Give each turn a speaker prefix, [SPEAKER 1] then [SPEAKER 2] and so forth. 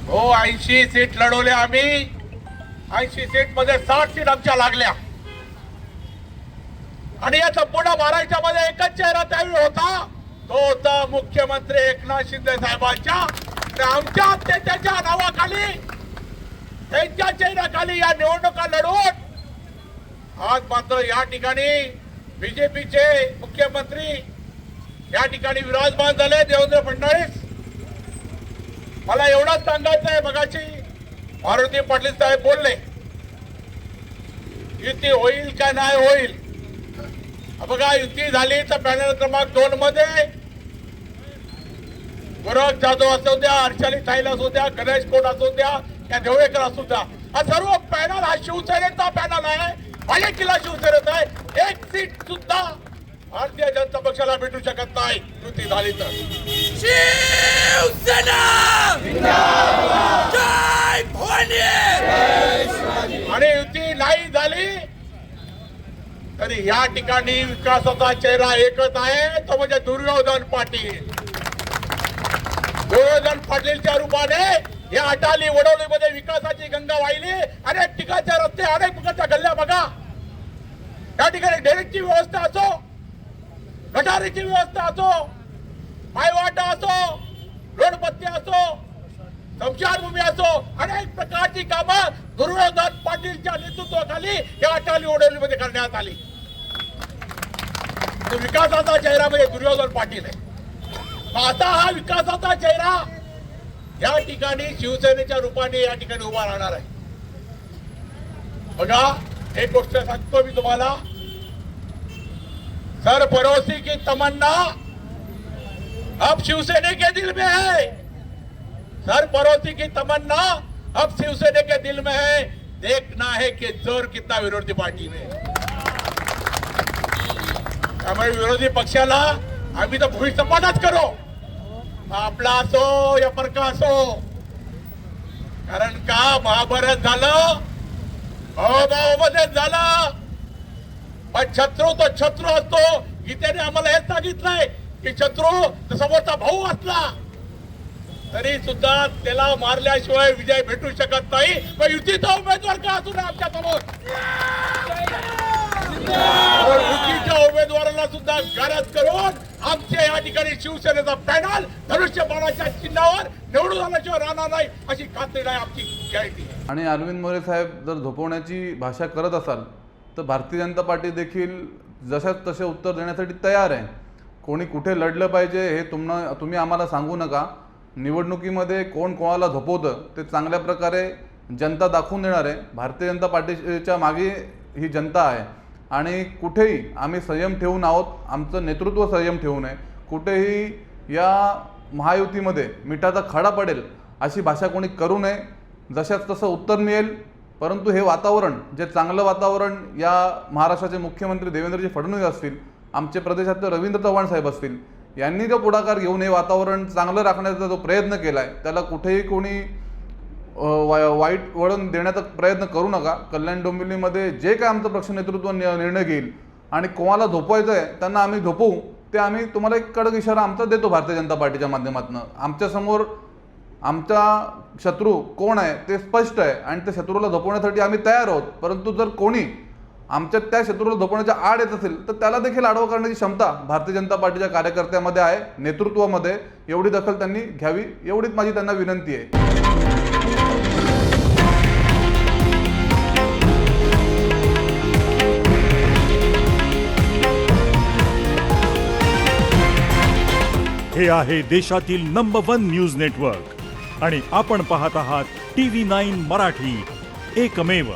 [SPEAKER 1] हो 80 सीट लढवल्या आम्ही. 80 सीट मध्ये 60 सीट आमच्या लागल्या. आणि या संपूर्ण महाराष्ट्रामध्ये एकच चेहरा त्यावेळी होता, तो होता मुख्यमंत्री एकनाथ शिंदे साहेबांच्या. आमच्या अत्याचाराच्या नावाखाली, त्यांच्या चेहऱ्याखाली या निवडणुका लढवून आज मात्र या ठिकाणी बीजेपीचे मुख्यमंत्री या ठिकाणी विराजमान झाले, देवेंद्र फडणवीस. मला एवढंच सांगायचं आहे, मगाशी मारुती पाटील साहेब बोलले, युती होईल का नाही होईल. बघा, युती झाली तर पॅनल क्रमांक 2 मध्ये गोरख जाधव असू द्या, हर्षाली थाईला असू द्या, गणेश कोट असू द्या, या देवळेकर असू द्या, हा सर्व पॅनल हा शिवसेनेचा पॅनल आहे, मालिकेला शिवसेनेचा आहे. एक सीट सुद्धा भारतीय जनता पक्षाला भेटू शकत नाही युती झाली तर.
[SPEAKER 2] शिवसेना जय भवानी.
[SPEAKER 1] आणि युती नाही झाली तरी या ठिकाणी विकासाचा चेहरा एकच आहे, तो म्हणजे दुर्योधन पाटील. दुर्योधन पाटीलच्या रूपाने या अटाली वडोलीमध्ये विकासाची गंगा वाहिली. अनेक ठिकाणचे रस्ते, अनेक प्रकारच्या गल्ल्या बघा. या ठिकाणी ड्रेनेजची व्यवस्था असो, गटारीची व्यवस्था असो, पायवाटा असो, रोडपत्ती असो, शमशानभूमी असो, अनेक प्रकारची कामं दुर्योधन पाटीलच्या नेतृत्वाखाली या अटाली वडोलीमध्ये करण्यात आली. विकासाचा चेहरा म्हणजे दुर्योधन पाटील आहे. आता हा विकासाचा चेहरा या ठिकाणी शिवसेनेच्या रूपाने या ठिकाणी उभा राहणार आहे. बघा, एक गोष्ट सांगतो मी तुम्हाला, सर पड़ोसी की तमन्ना अब शिवसेने के दिल में है. सर पड़ोसी की तमन्ना अब शिवसेने के दिल में है. देखना है कि जोर कितना विरोधी पार्टी में. त्यामुळे विरोधी पक्षाला आम्ही तर भूमिसपाटच करू, आपला असो या परका असो. कारण का महाभारत झालं, भावाभावामध्येच झालं. पण शत्रू तो शत्रू असतो. गीतेने आम्हाला हेच सांगितलंय की शत्रू समोरचा भाऊ असला तरी सुद्धा त्याला मारल्याशिवाय विजय भेटू शकत नाही. पण युतीचा उमेदवार का असू नये आमच्या समोर, युतीच्या उमेदवाराला सुद्धा गारद करून आमच्या या ठिकाणी शिवसेनेचा पॅनल धनुष्यबाणाच्या चिन्हावर निवडून आल्याशिवाय राहणार नाही अशी खात्री नाही, आमची गॅरंटी.
[SPEAKER 3] आणि अरविंद मोरे साहेब जर झोपवण्याची भाषा करत असाल तर भारतीय जनता पार्टी देखील जशाच तसे उत्तर देण्यासाठी तयार आहे. कोणी कुठे लढलं पाहिजे हे तुम्ही आम्हाला सांगू नका. निवडणुकीमध्ये कोण कोणाला झोपवतं ते चांगल्या प्रकारे जनता दाखवून देणार आहे. भारतीय जनता पार्टीच्या मागे ही जनता आहे आणि कुठेही आम्ही संयम ठेवून आहोत. आमचं नेतृत्व संयम ठेवून आहे. कुठेही या महायुतीमध्ये मिठाचा खडा पडेल अशी भाषा कोणी करू नये. जशाच तसं उत्तर मिळेल. परंतु हे वातावरण, जे चांगलं वातावरण या महाराष्ट्राचे मुख्यमंत्री देवेंद्रजी फडणवीस असतील, आमचे प्रदेशातले रवींद्र चव्हाण साहेब असतील, यांनी जो पुढाकार घेऊन हे वातावरण चांगलं राखण्याचा जो प्रयत्न केला आहे त्याला कुठेही कोणी वाईट वळण देण्याचा प्रयत्न करू नका. कल्याण डोंबिवलीमध्ये जे काय आमचं पक्ष नेतृत्व निर्णय घेईल आणि कोणाला झोपवायचं आहे त्यांना आम्ही झोपवू, ते आम्ही तुम्हाला एक कडक इशारा आमचा देतो भारतीय जनता पार्टीच्या माध्यमातून. आमच्यासमोर आमचा शत्रू कोण आहे ते स्पष्ट आहे आणि त्या शत्रूला झोपवण्यासाठी आम्ही तयार आहोत. परंतु जर कोणी आमच्या त्या शत्रूला झोपवण्याच्या आड येत असेल तर त्याला देखील आडवं करण्याची क्षमता भारतीय जनता पार्टीच्या कार्यकर्त्यामध्ये आहे, नेतृत्वामध्ये. एवढी दखल त्यांनी घ्यावी, एवढीच माझी त्यांना विनंती आहे.
[SPEAKER 4] हे आहे देशातील नंबर 1 न्यूज नेटवर्क आणि आपण पाहत आहात TV9 मराठी, एकमेव.